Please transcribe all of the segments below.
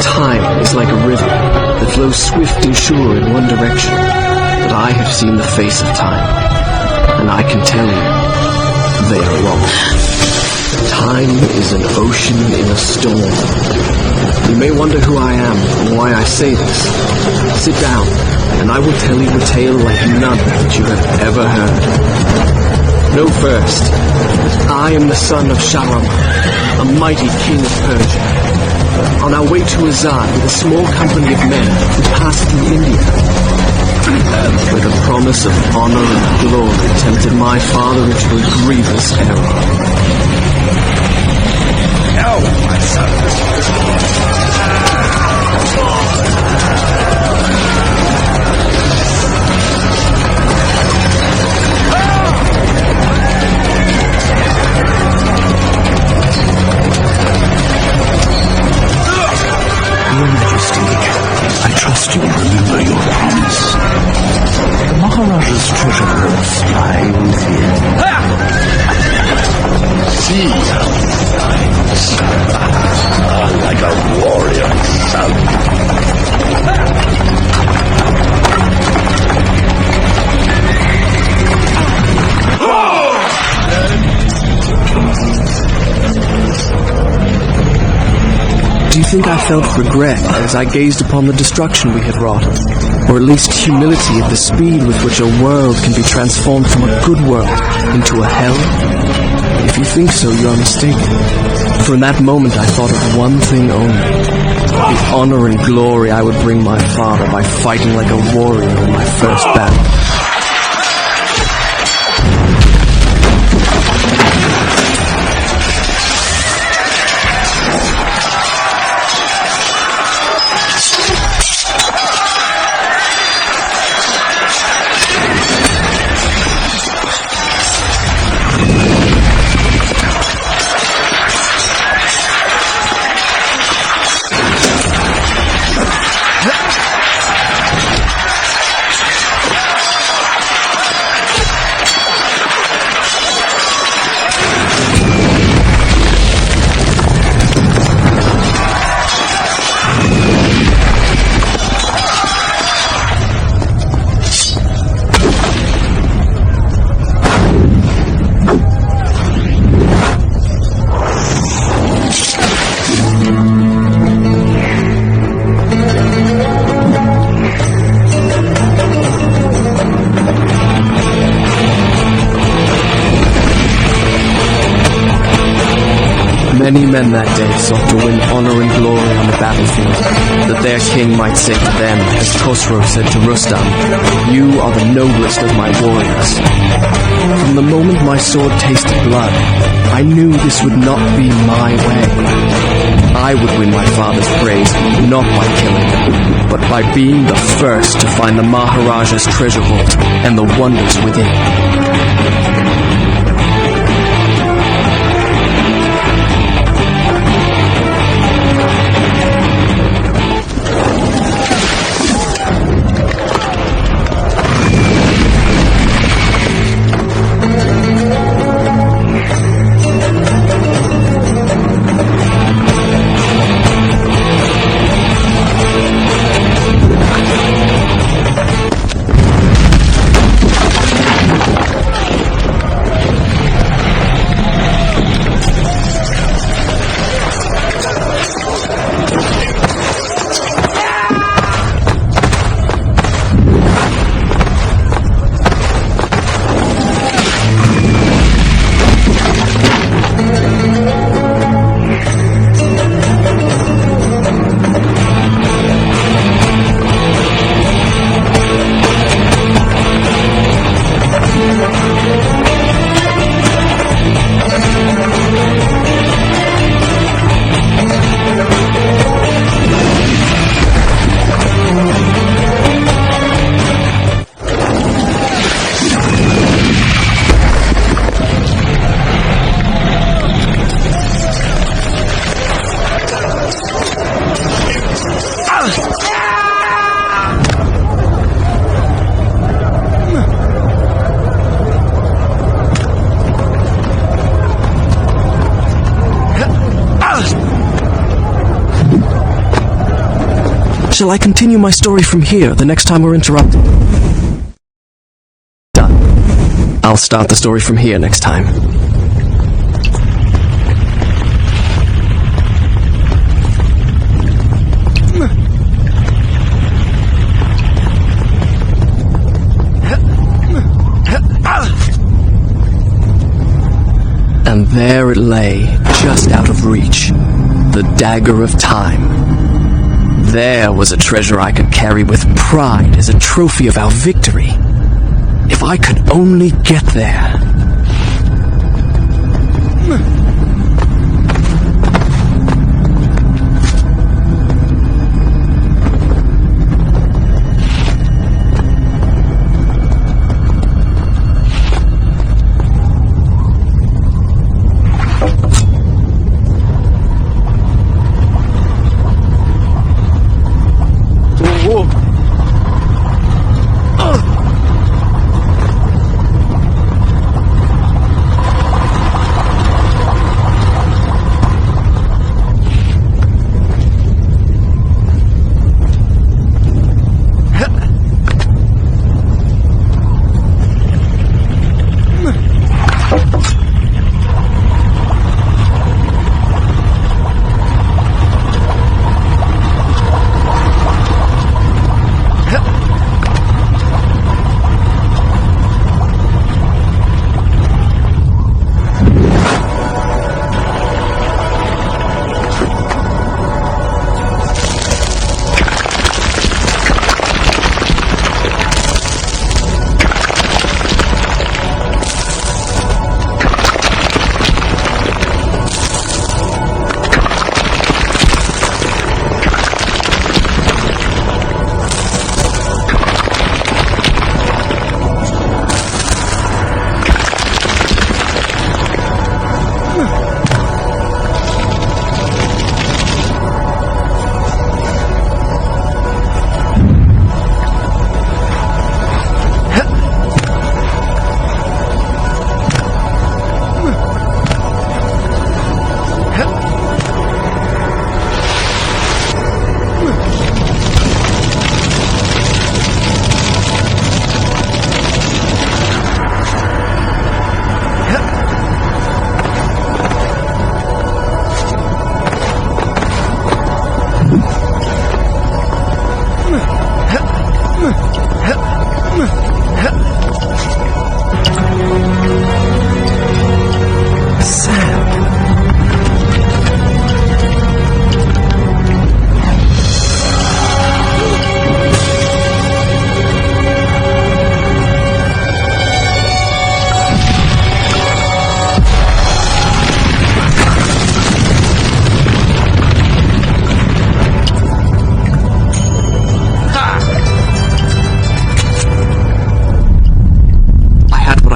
Time is like a river that flows swift and sure in one direction. But I have seen the face of time, and I can tell you, they are wrong. Time is an ocean in a storm. You may wonder who I am and why I say this. Sit down, and I will tell you a tale like none that you have ever heard. Know first, I am the son of Sharam, a mighty king of Persia. On our way to Azad with a small company of men, we passed through India. Where the promise of honor and glory tempted my father into a grievous error. Now, my son. Your Majesty, I trust you will remember your promise. The Maharaja's treasure hoards lie within. See how he fights. Like a warrior son. Do you think I felt regret as I gazed upon the destruction we had wrought? Or at least humility at the speed with which a world can be transformed from a good world into a hell? If you think so, you are mistaken. For in that moment I thought of one thing only. The honor and glory I would bring my father by fighting like a warrior in my first battle. Many men that day sought to win honor and glory on the battlefield, that their king might say to them, as Khosrow said to Rustam, "You are the noblest of my warriors." From the moment my sword tasted blood, I knew this would not be my way. I would win my father's praise, not by killing him, but by being the first to find the Maharaja's treasure vault and the wonders within. Shall I continue my story from here the next time we're interrupted? Done. I'll start the story from here next time. And there it lay, just out of reach, the dagger of time. There was a treasure I could carry with pride as a trophy of our victory. If I could only get there.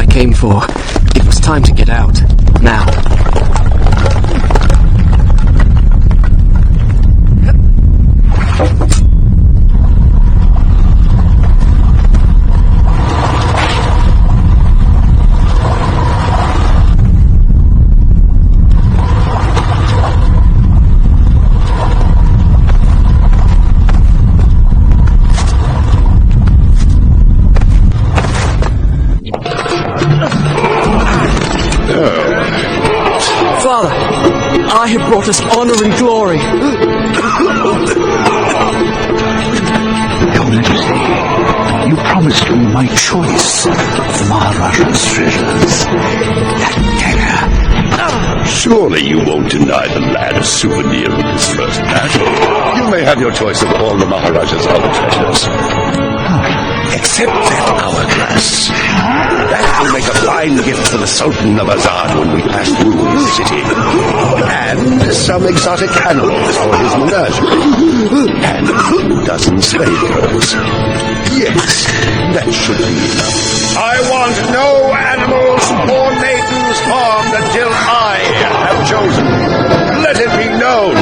Came for. It was time to get out. Now. Father, I have brought us honor and glory. Your Majesty, you promised me my choice of the Maharaja's treasures. That dagger. Surely you won't deny the lad a souvenir of his first battle. You may have your choice of all the Maharaja's other treasures. Except that hourglass. That will make a fine gift to the Sultan of Azad when we pass through his city. And some exotic animals for his menagerie. And a dozen slave girls. Yes, that should be enough. I want no animals or maidens harmed until I have chosen. Let it be known,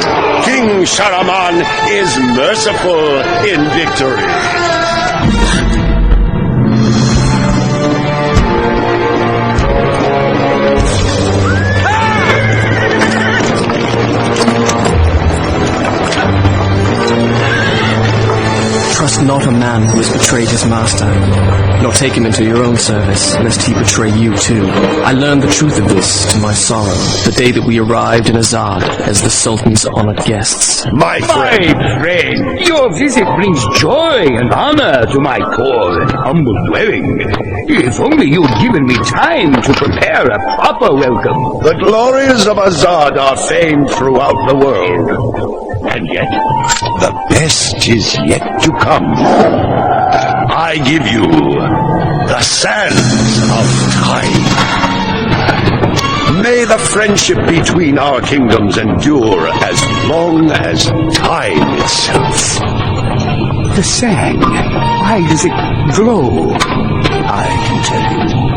King Sharaman is merciful in victory. Trust not a man who has betrayed his master, nor take him into your own service, lest he betray you too. I learned the truth of this to my sorrow, the day that we arrived in Azad as the Sultan's honored guests. My friend, your visit brings joy and honor to my poor and humble dwelling. If only you'd given me time to prepare a proper welcome. the glories of Azad are famed throughout the world. And yet, the best is yet to come. I give you the sands of time. May the friendship between our kingdoms endure as long as time itself. The sand, why does it glow? I can tell you.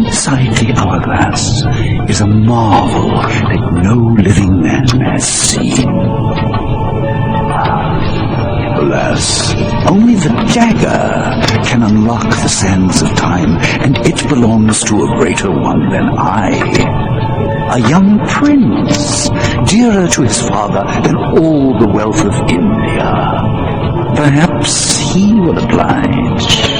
Inside the hourglass is a marvel that no living man has seen. Alas, only the dagger can unlock the sands of time, and it belongs to a greater one than I. A young prince, dearer to his father than all the wealth of India. Perhaps he will oblige.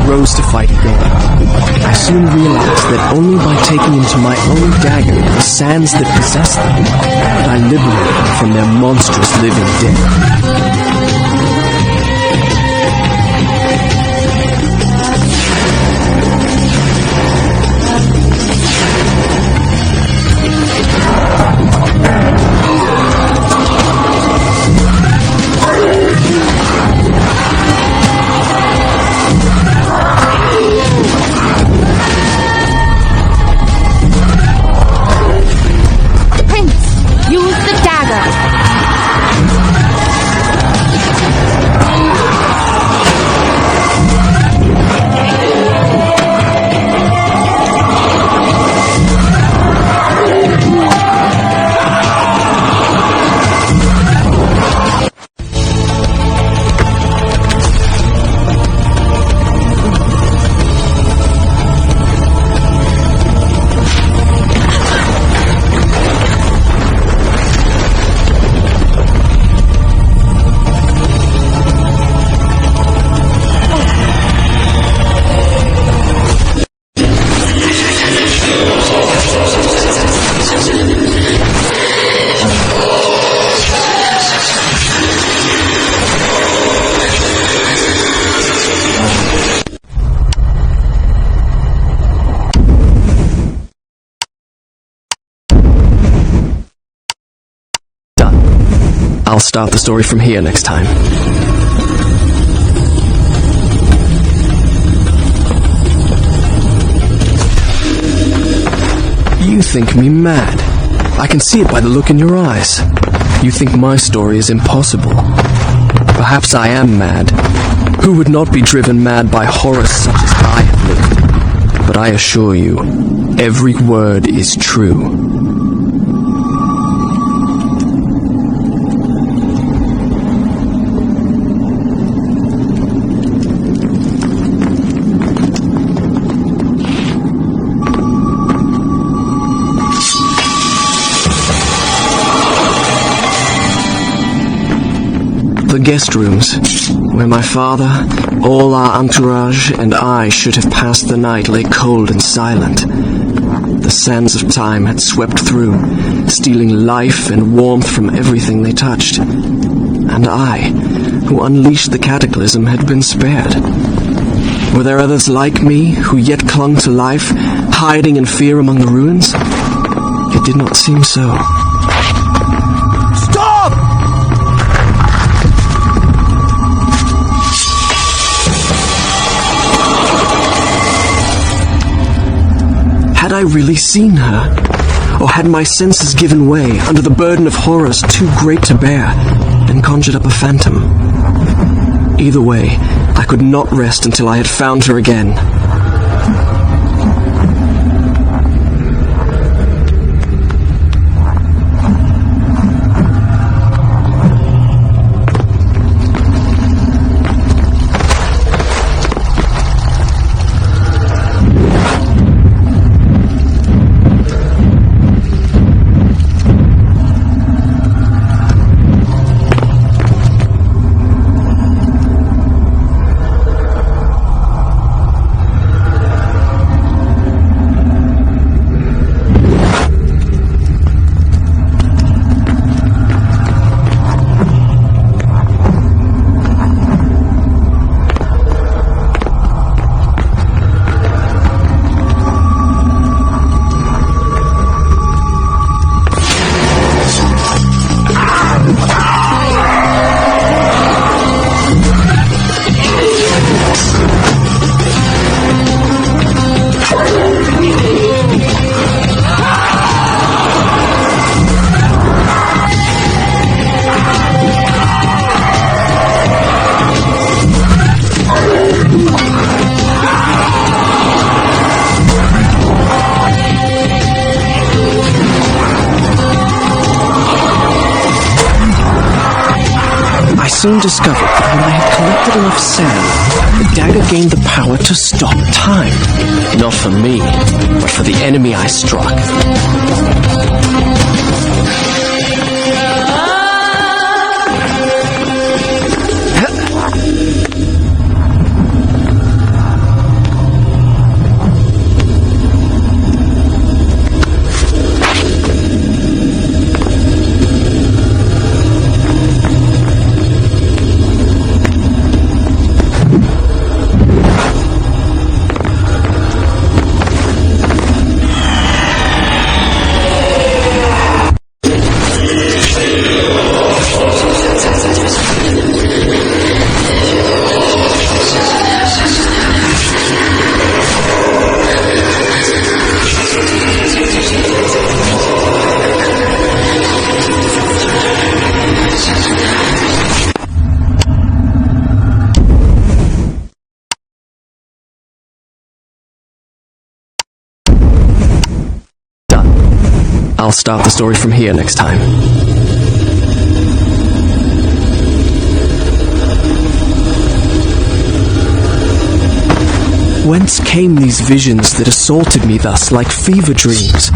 Rose to fight again. I soon realized that only by taking into my own dagger the sands that possess them could I liberate them from their monstrous living death. I'll start the story from here next time. You think me mad, I can see it by the look in your eyes. You think my story is impossible. Perhaps I am mad. Who would not be driven mad by horrors such as I have lived? But I assure you, every word is true. The guest rooms, where my father, all our entourage, and I should have passed the night, lay cold and silent. The sands of time had swept through, stealing life and warmth from everything they touched. And I, who unleashed the cataclysm, had been spared. Were there others like me, who yet clung to life, hiding in fear among the ruins? It did not seem so. Had I really seen her? Or had my senses given way under the burden of horrors too great to bear, and conjured up a phantom? Either way, I could not rest until I had found her again. I soon discovered that when I had collected enough sand, the dagger gained the power to stop time. Not for me, but for the enemy I struck. I'll start the story from here next time. Whence came these visions that assaulted me thus like fever dreams?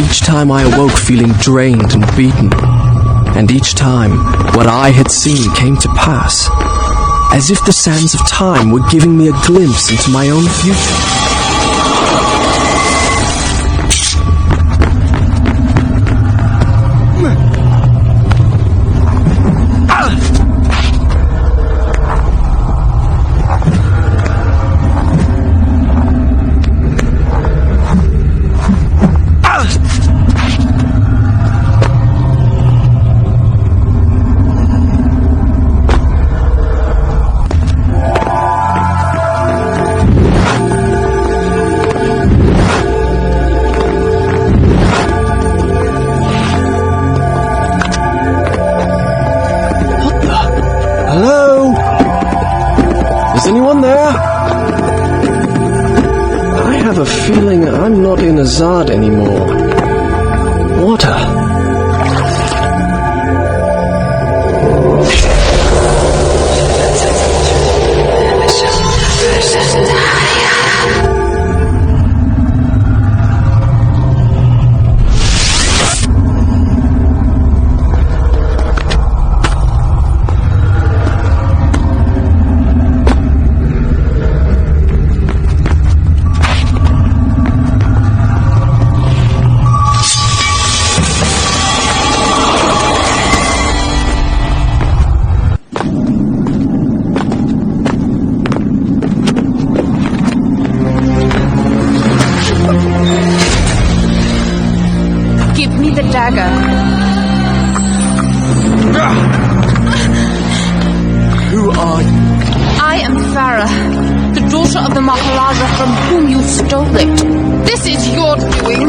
Each time I awoke feeling drained and beaten, and each time what I had seen came to pass, as if the sands of time were giving me a glimpse into my own future. facade anymore. Water. Dagger. Who are you? I am Farah, the daughter of the Maharaja from whom you stole it. This is your doing.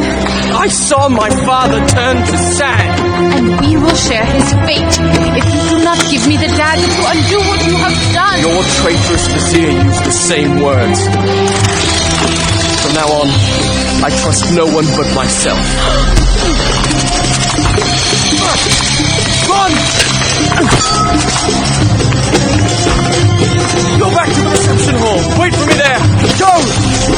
I saw my father turn to sand. And we will share his fate if you do not give me the dagger to undo what you have done. Your traitorous vizier used the same words. From now on, I trust no one but myself. Run! Go back to the reception hall. Wait for me there. Go!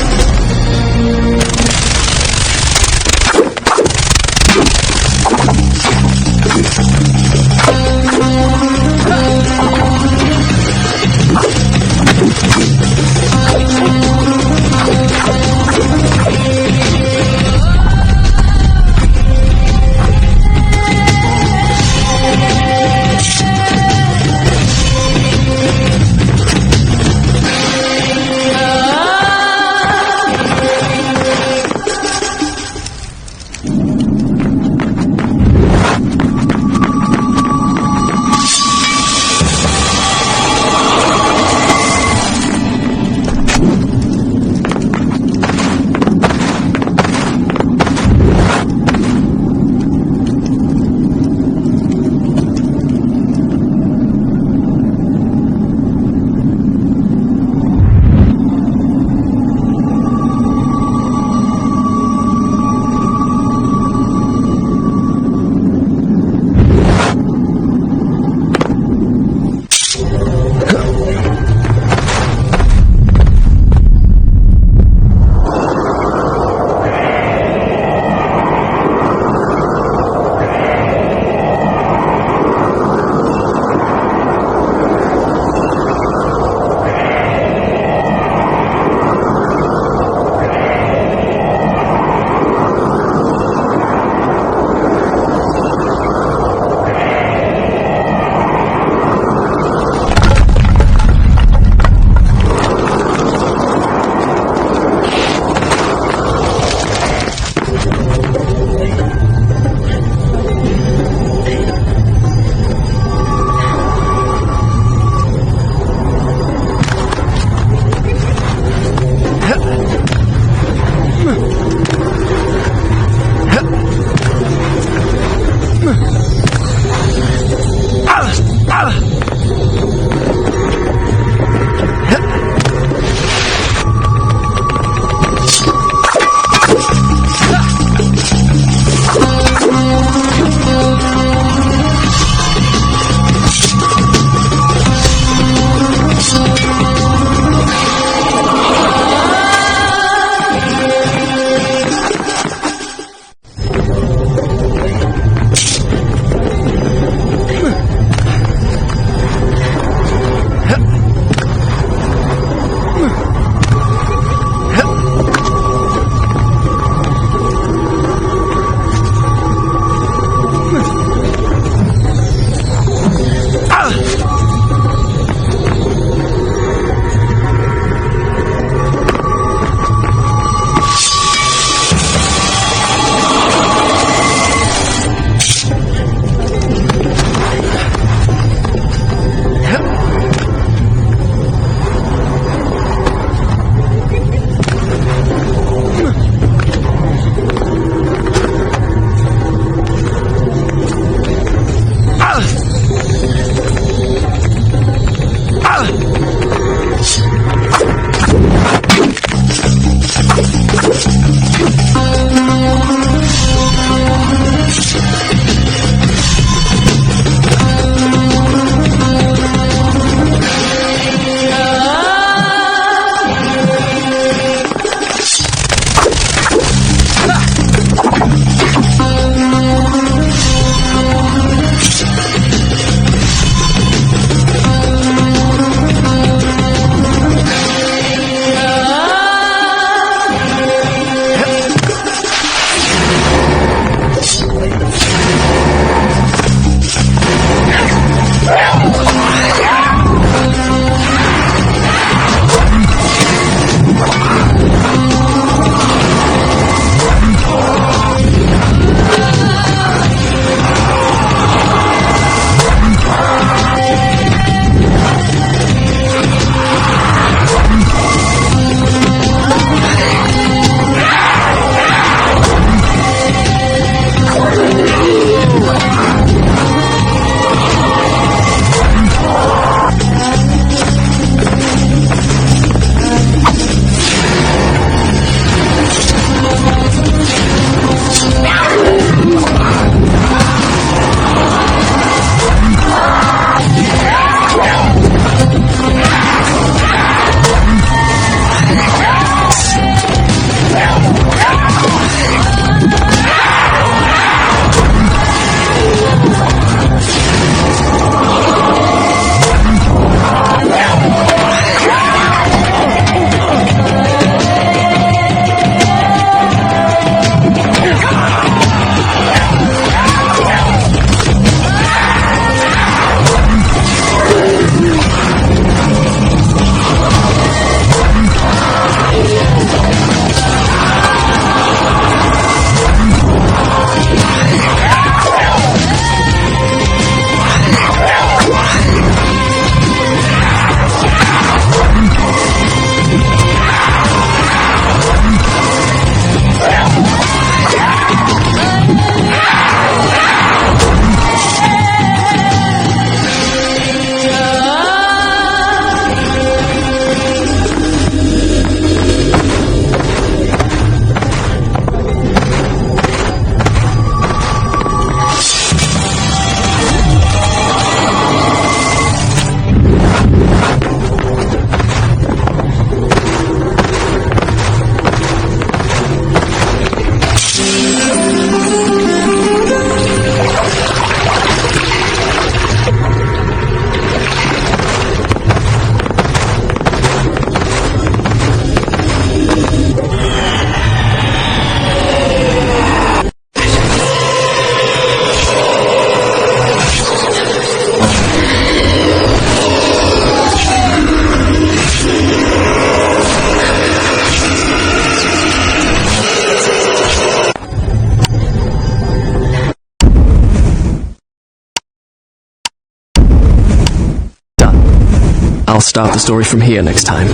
I'll start the story from here next time.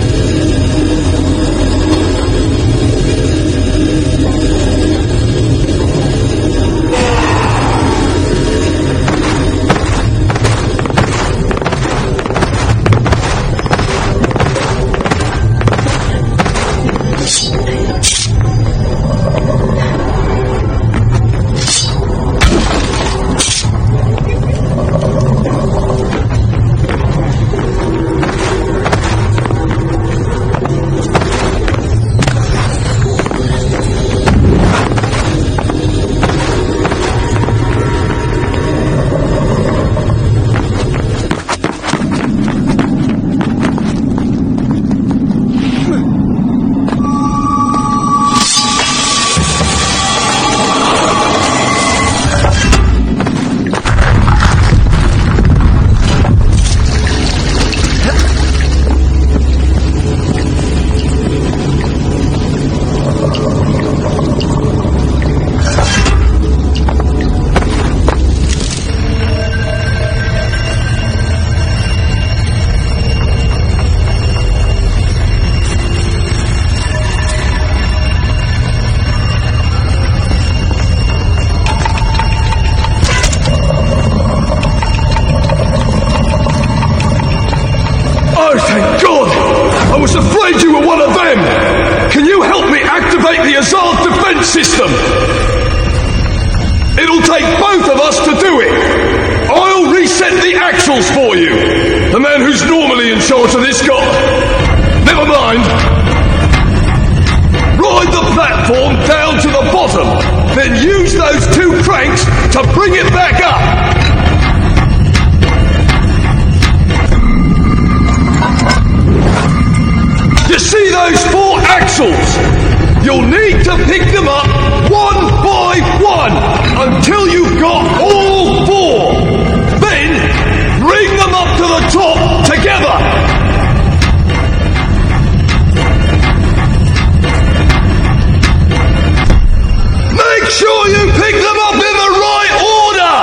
System. It'll take both of us to do it. I'll reset the axles for you. The man who's normally in charge of this got... Never mind. Ride the platform down to the bottom, then use those two cranks to bring it back up. You see those 4 axles? You'll need to pick them up one by one until you've got all 4. Then bring them up to the top together. Make sure you pick them up in the right order.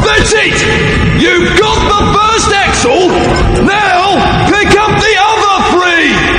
That's it. You've got the first axle. Now pick up the other 3.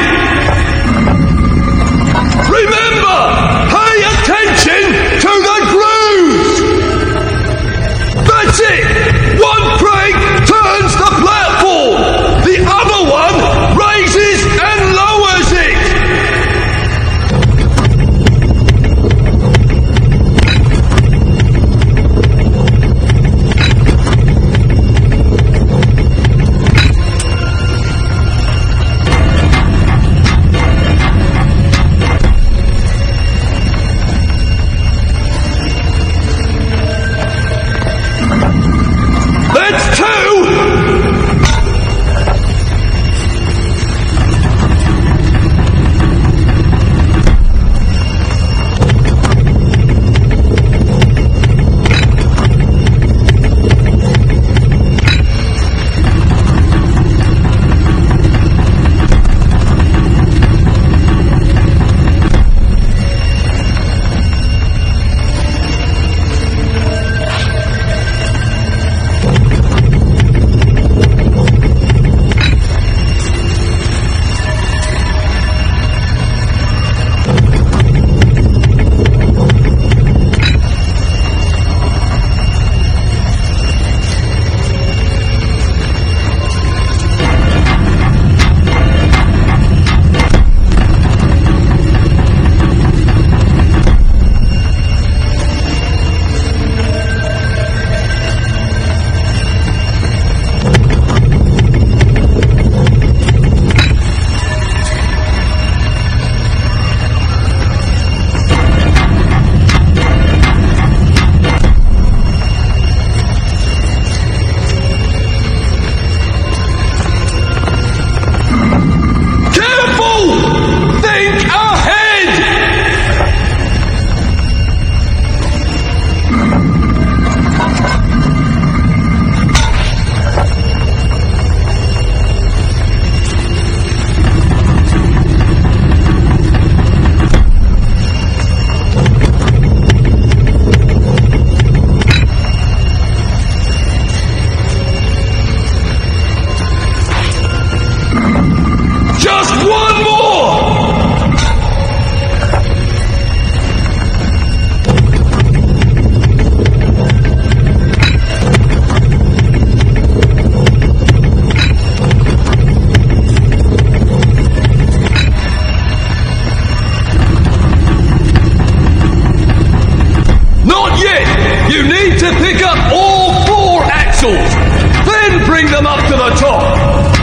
axles. Then bring them up to the top.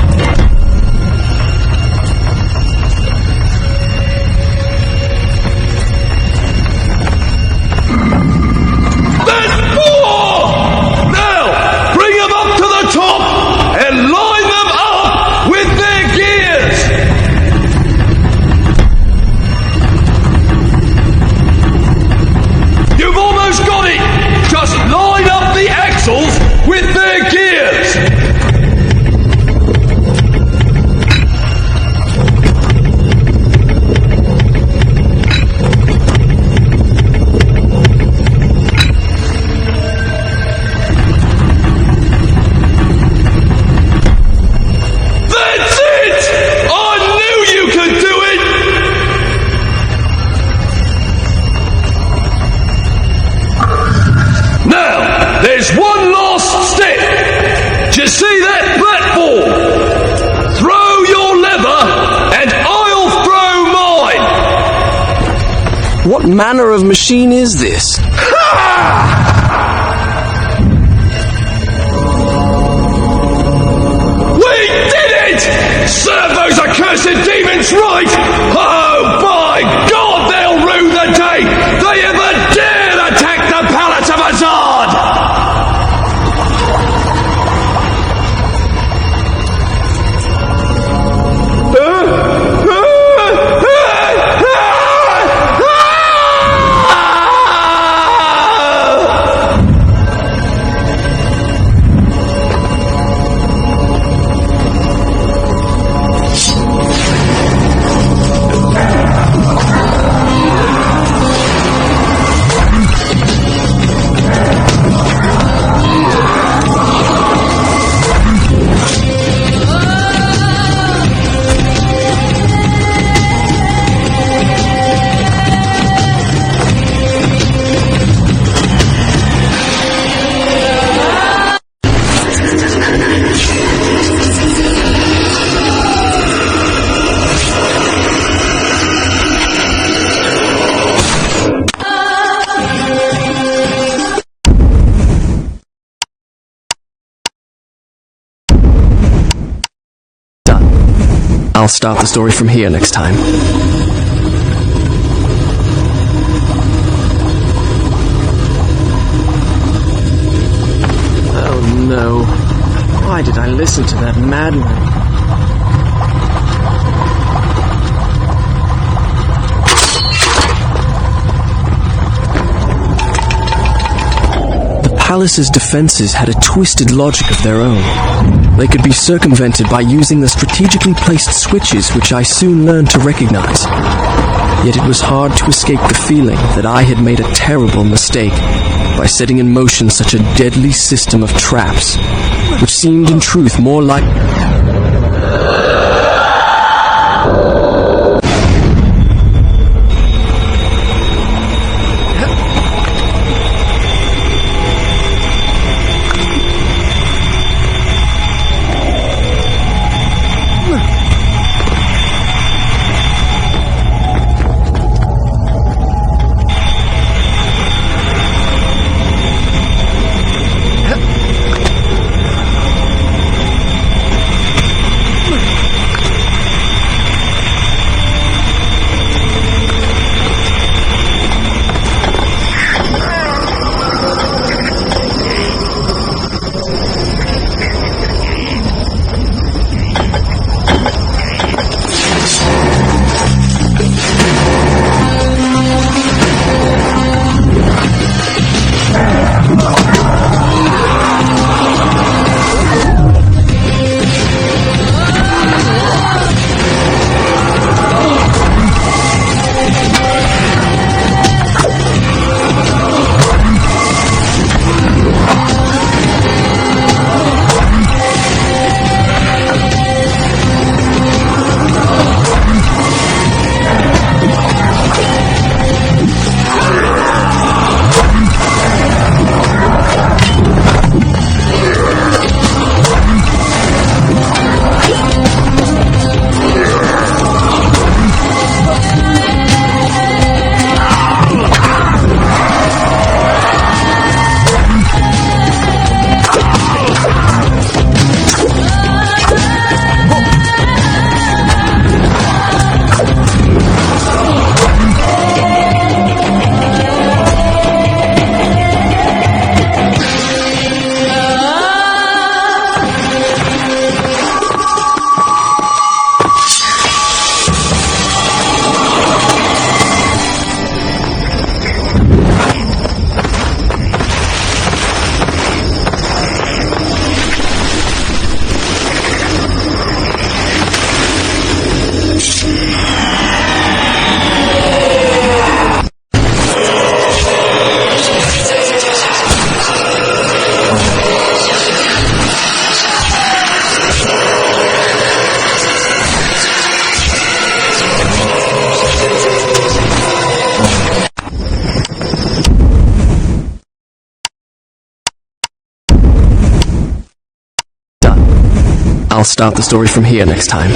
What manner of machine is this? We did it! Serve those accursed demons right! Oh, by God, they'll rue the day they ever dared attack the palace of Azad! I'll start the story from here next time. Oh no. Why did I listen to that madman? The palace's defenses had a twisted logic of their own. They could be circumvented by using the strategically placed switches which I soon learned to recognize. Yet it was hard to escape the feeling that I had made a terrible mistake by setting in motion such a deadly system of traps, which seemed in truth more like... I'll start the story from here next time.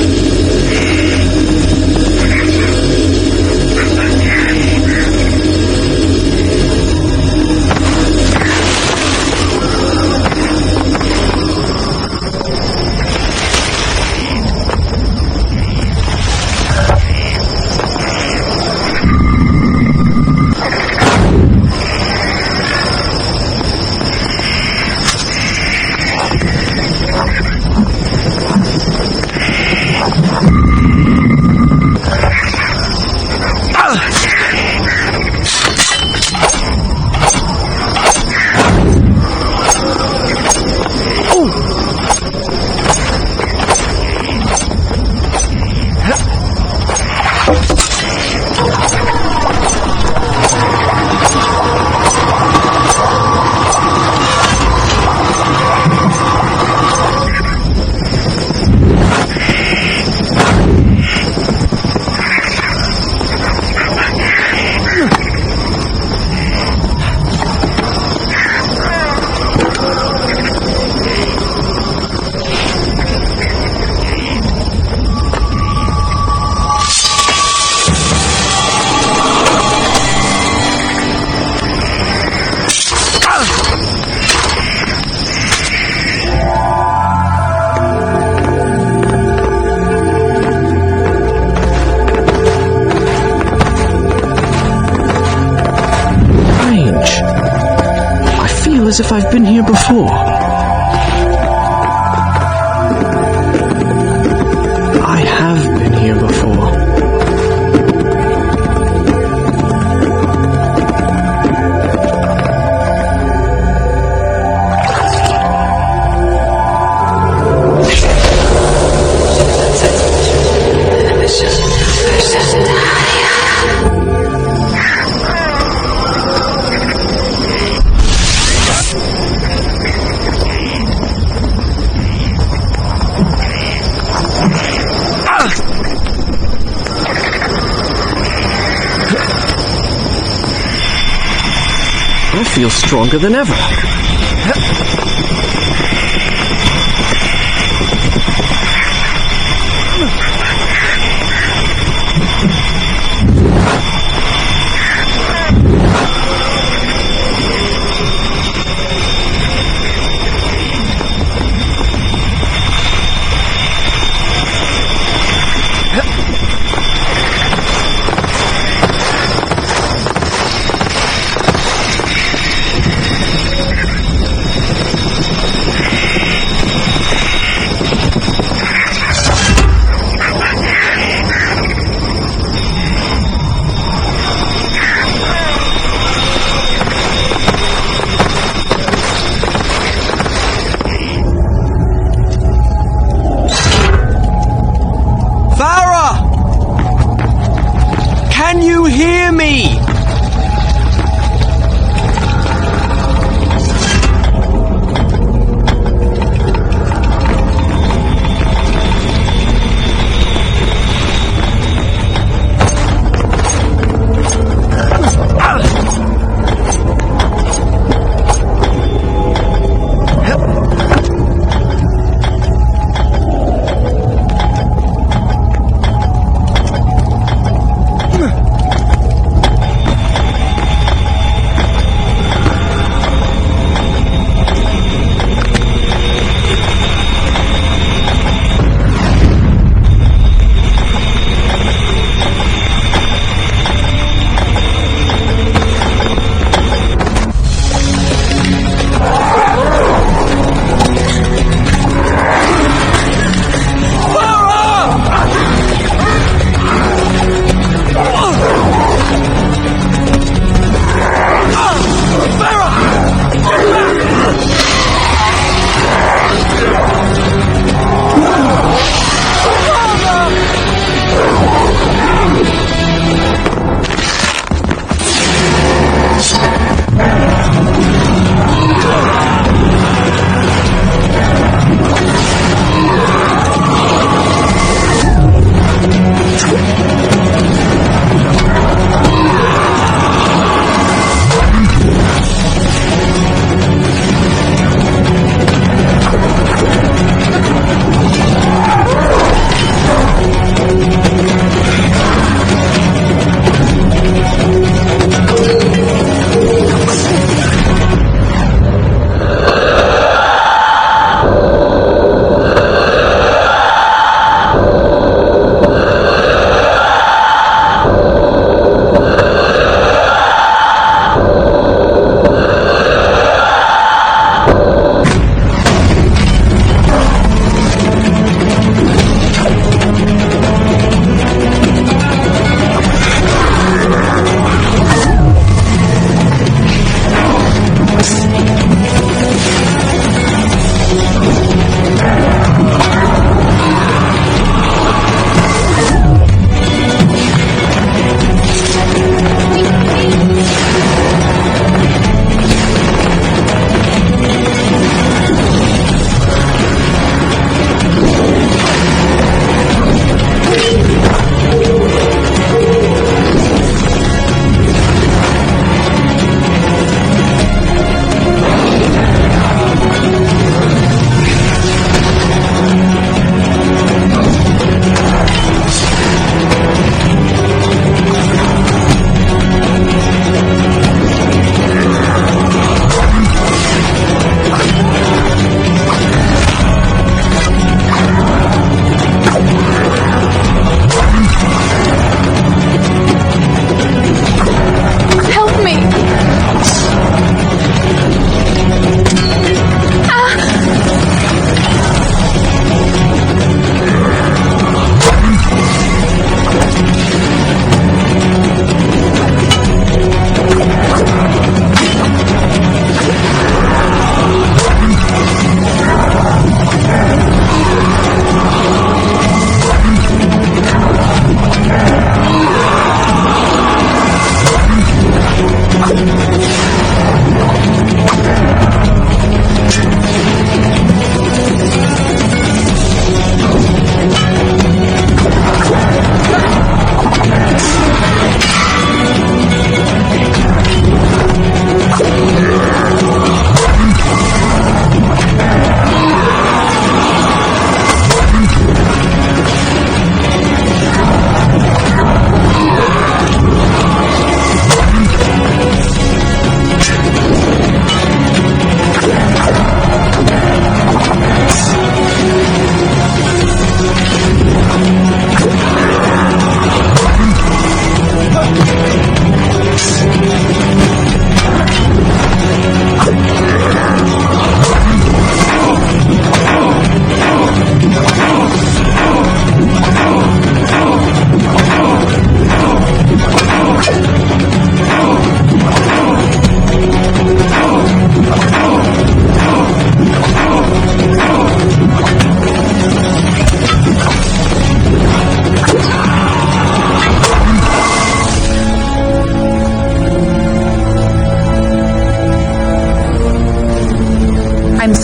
As if I've been here before. I have been here before. I feel stronger than ever.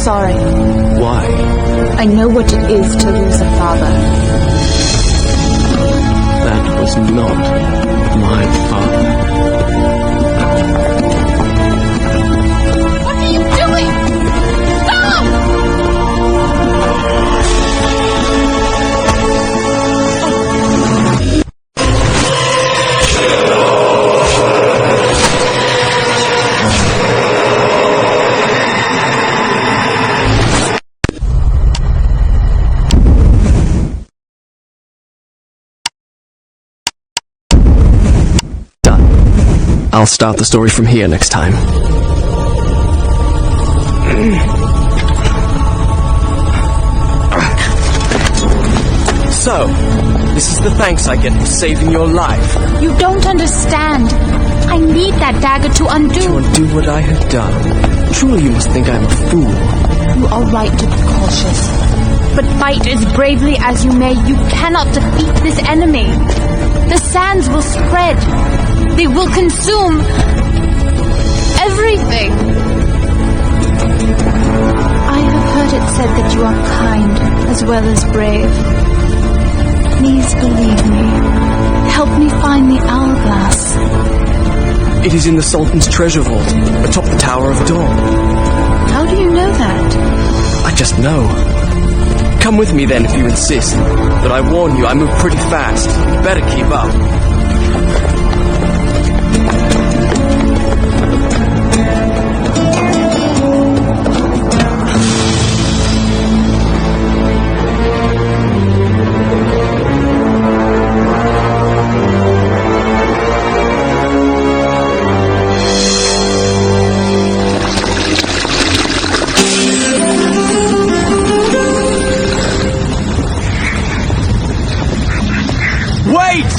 sorry. Why? I know what it is to lose a father. That was not my father. What are you doing? Stop! I'll start the story from here next time. So, this is the thanks I get for saving your life. You don't understand. I need that dagger to undo. To undo what I have done. Surely you must think I'm a fool. You are right to be cautious. But fight as bravely as you may, you cannot defeat this enemy. The sands will spread. They will consume everything. I have heard it said that you are kind as well as brave. Please believe me. Help me find the hourglass. It is in the Sultan's treasure vault, atop the Tower of Dawn. How do you know that? I just know. Come with me then if you insist. But I warn you, I move pretty fast. You better keep up. Wait!